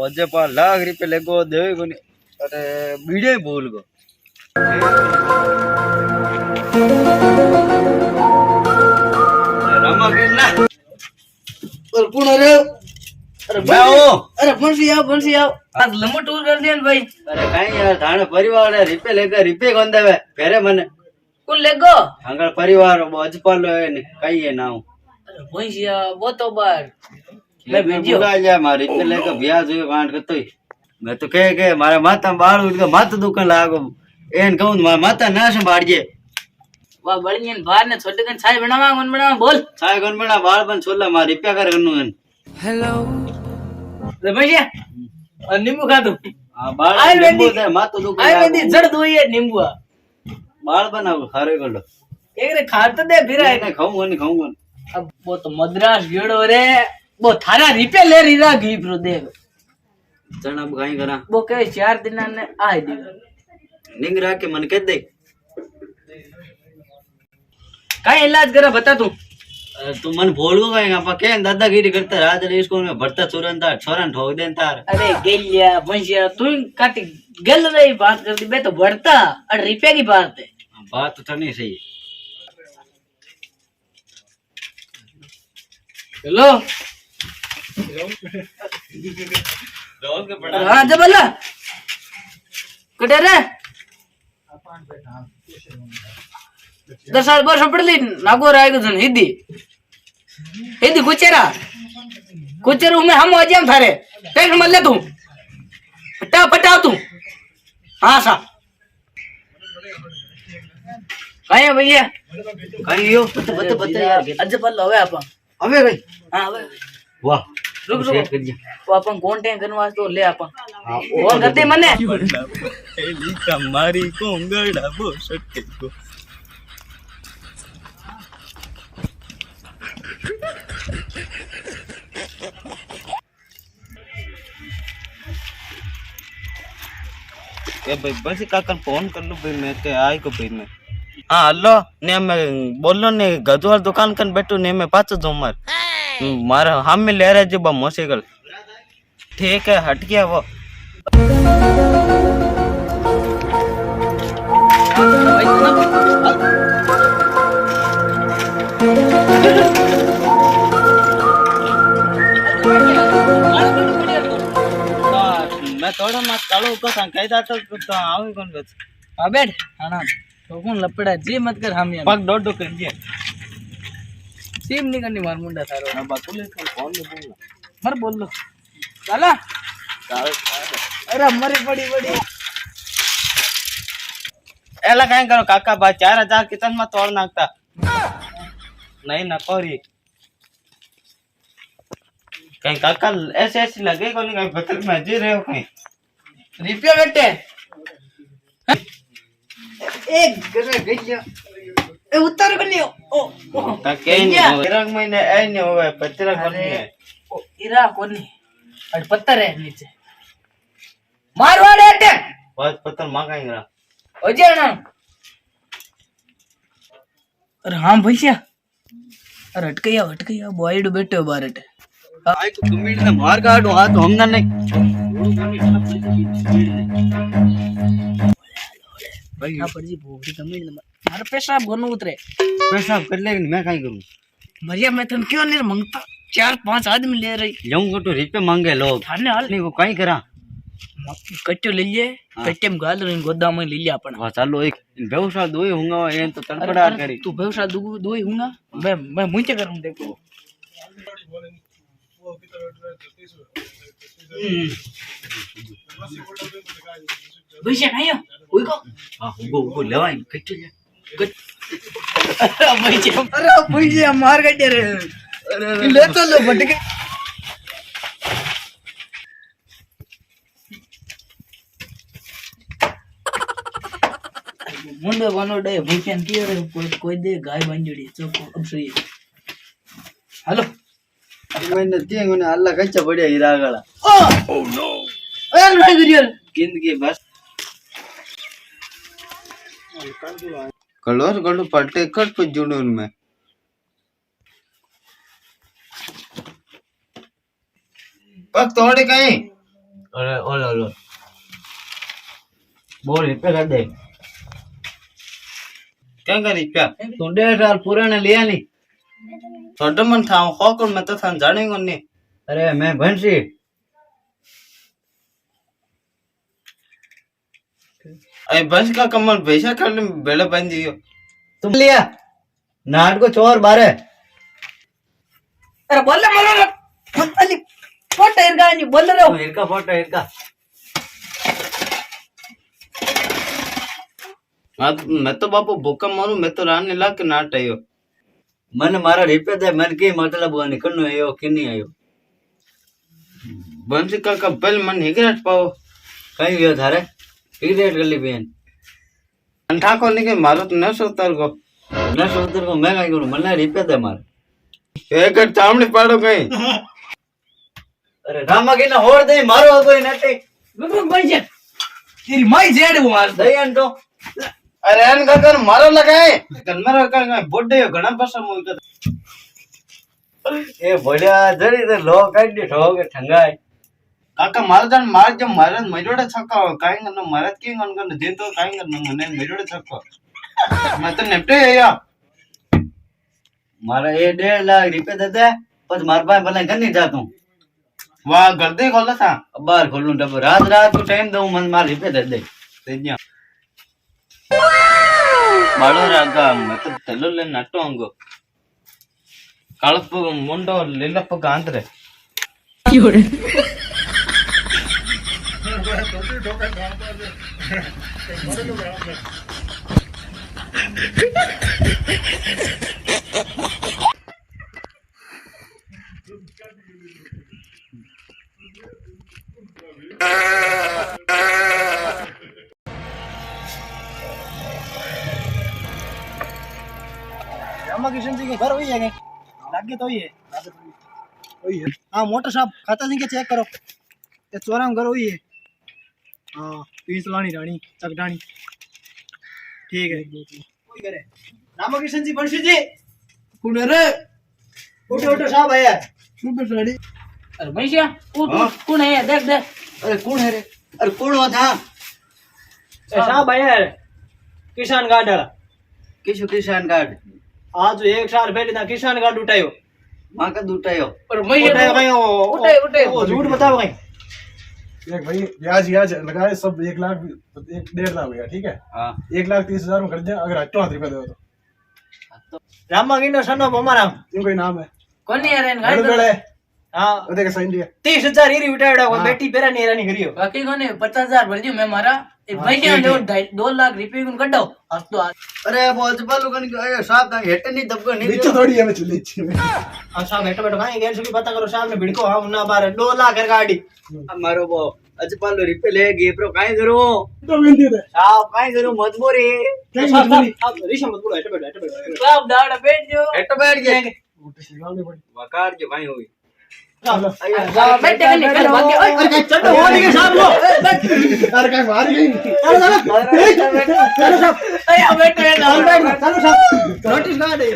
अजे पा लाख रुपये लगो देवे को अरे बीड़े बोल गो रामा के ना और कौन अरे मैं हूं अरे बंसी आओ आज लंबो टूर कर दिया भाई। अरे कहीं यार थाने परिवार है रिपे लेकर रिपे कौन देवे फेरे मने कौन लेगो अंगल परिवार अजपाल है ने कहीं है ना अरे भैंसिया वो तो बार मैं भेजियो बुला जा मारे रिपे लेकर ब्याज हुए कांड करतो ही मैं तो कह के मारे माता बाल उठ के माथा दुकान लागो एन कहूं मारे माता ना संभाड़जे वाह बड़ियन बाहर ने छोटे कन चाय बनावा कौन बनावा बोल चाय कौन बना बाल बन छोला मारे रिपे कर करनु हेलो रे भैया और नींबू खा तू हां बाल नींबू दे माथा दुकान आय बेदी जड़ दो ये नींबू बाल बना खारे कर लो एक रे खाते दे फिर आए नहीं खाऊंगा अब वो तो मद्रास गेड़ो रे वो थारा रिपे ले रीरा घी प्रो दे चल अब काई करा वो कहे 4 दिन ने आए दी निंगरा के मन के दे काई इलाज करा बता तू तू मन भूल गो कहेगा पा के दादागिरी करता रात रे स्कूल में भरता चोरन तार छोरन ठोक देन तार अरे गेलिया भैंसिया तू काटी गल रही बात कर दी बे तो बढ़ता और रिपे की बात है बात तो नहीं सही हेलो हाँ जब बोला कटे रे 10 साल वर्ष पड़ली नागो रायगो जन हिंदी कुचेरा में हम अजाम थारे टेंशन मत ले तू फटा तू हाँ सा कहीं भैया कहीं यो बता यार अज पल होवे अपन अबे भाई हाँ होवे वाह रुक वो अपन कौन टें करवा तो ले अपन और गद्दे मने एली कमारी कोंगड़ा बो सटे को भाई बस काका फोन कर लो भाई मैं के आई को भाई मैं हाँ हेलो ने मैं बोलो ने गजवार दुकान कन बैठो ने मैं पाच जोमर मारा हम में ले रहे जो मोटरसाइकिल ठीक है हट गया वो मैं थोड़ा मत कालो को संकेत आता तो आवे कौन बस अबे हां तो कौन लपड़ा जी मत कर हम पग डोडो कर दिया सीम नहीं करनी मार मुंडा थारो ना बातुले कौन ने बोलना मर बोल लो चला अरे मरी बड़ी एला कहीं करो काका बा 4000 कितन में तोड़ नाखता नहीं ना कोरी कहीं काका ऐसे लगे को नहीं कहीं बतल में जी रहे हो कहीं रिपिया बेटे एक गरे गइया ए उतर बनी ओ ताके नहीं रंग महीने ऐ नहीं होवे पत्थर कोनी है ओ इरा कोनी और पत्थर है नीचे मारवाड़े अटे बहुत पत्थर मांगाएंगे ओजे ना अरे हां भैया अरे हटकैया बॉयड बैठे बाहर अटे आई तो कमीड ने मार काटो हां तो हमना नहीं भाई ना पड़ जी भूखी कमीड ने मार पेशाब गनो उतरे पैसा कर लेकिन मैं काई करूं भैया मैं तुम क्यों नहीं मांगता 4-5 आदमी ले रही जाऊंगा तो रिपे मांगे लोग थाने हाल नहीं वो काई करा कट्टो ले लिए कट्टे में गाल रही गोदाम में ले लिया अपन वाह चलो एक व्यवसाय दोई होगा ये तो तड़पड़ा करी तू व्यवसाय दो ही हूंगा मैं मुझे करूं देखो भैया नहीं हो कोई को हां वो लेवाई कट्टे ले अरे भैया मार गड्डे रे अरे ले तो लो बट के मुंडे बनो डे भूखन की रे कोई दे गाय बंजड़ी चोको अब सही हेलो मैंने तीन गुने अल्लाह कच्चा बढ़िया हीरा गला ओ नो अरे भाई गुरियल जिंदगी बस कलर गलू पलटे कट पे जुड़े उनमें पग तोड़े कहीं अरे ओलो ओलो बोल रिपेयर कर दे क्या कर रिपेयर तू 1.5 साल पुराने लिया नहीं छोटे मन था खोकर मैं तो सन जानेगा नहीं अरे मैं भंसी अरे बस का कमल पैसा कर ले बेले बन दियो तुम लिया नाट को चोर बारे अरे बोल रे अली फोटो इरका नहीं बोल रहे हो इरका फोटो इरका मैं तो बापू भूखा मारू मैं तो रान ला के नाट आयो मन मारा रिपे दे मन की मतलब वो निकलनो आयो कि नहीं आयो बंसी का पहले मन हिगराट पाओ कहीं गयो थारे सिगरेट गली बेन ठाको नहीं के मारो तो न सोतर को मैं कहीं करूं मने रिपे दे मार एक चामड़ी पाड़ो कहीं अरे रामा की ना होड़ दे मारो कोई नटे रुक भाई जी तेरी माई जेड़ वो मार दई अंटो अरे एन कर मारो लगाए कन्मर का बोडे घणा पासा मोल का ए बोलिया जड़ी ते लो काट दे ठोके ठंगाए काका मार जब महाराज मेरोड़े छक्का काई गन महाराज की गन दिन तो काई गन मने मेरोड़े छक्का मैं तो नेपटे या मारा ये 1.5 लाख रुपए दे दे बस मार पाए भले घर नहीं जाता हूं वाह घर दे खोला था बाहर खोलूं डब रात को टाइम दूं मन मार रुपए दे दे तेजिया बाड़ो रागा मैं तो तेलो ले नटो अंगो कळप मुंडो लीलप गांतरे क्यों रामा किशन जी के घर वही है क्या? लागे तो ही है हाँ मोटर साहब खाता सिंह के चेक करो ये चौराम घर वही है हाँ पीस लानी रानी चकडानी ठीक है वही करे रामा किशन जी बंशी जी कौन रे उठो उठो साहब आया सुपर साड़ी अरे भैया कौन है देख देख अरे कौन है रे अरे कौन हुआ था साहब आया है किसान कार्ड वाला किशो किसान कार्ड आज 1 साल पहले ना किसान कार्ड उठायो मां का दूटायो और भैया उठायो कहीं उठे वो झूठ बताओ कहीं एक भाई ब्याज व्याज लगाए सब 1 लाख 1.5 लाख हुआ ठीक है हां 1,30,000 में कर दे अगर 8 रुपए दो तो रामा गिनो सनो हमारा तुम कोई नाम है कौन है यार गड़ गड़े हाँ वो देखा साइन दिया 30,000 हीरी उठायो को बेटी पेरा नहीं रानी करियो बाकी कौन है 50,000 भर दियो मैं मारा भैया जो 2 लाख रुपए को कटो हंस तो अरे बोल बालू कन अरे साहब का हेट नहीं दबको नहीं नीचे थोड़ी है मैं चले नीचे में साहब बैठो बैठो कहीं गैर से पता करो साहब ने भिड़को हम ना बारे 2 लाख कर गाड़ी मारो वो अजपालो रिपे ले गे प्रो काई करो तो मिल दिए साहब काई करो मजबूरी साहब ऋषि मत बोलो बैठो बैठो साहब दाड़ा बैठ जो हेट बैठ गए मोटर निकालनी पड़ी वकार जो काई होगी साहब बैठ के निकल भाग के ओए चलो हो गए साहब लो अरे कहीं मार गई चलो साहब बैठ चलो साहब नोटिस ना दे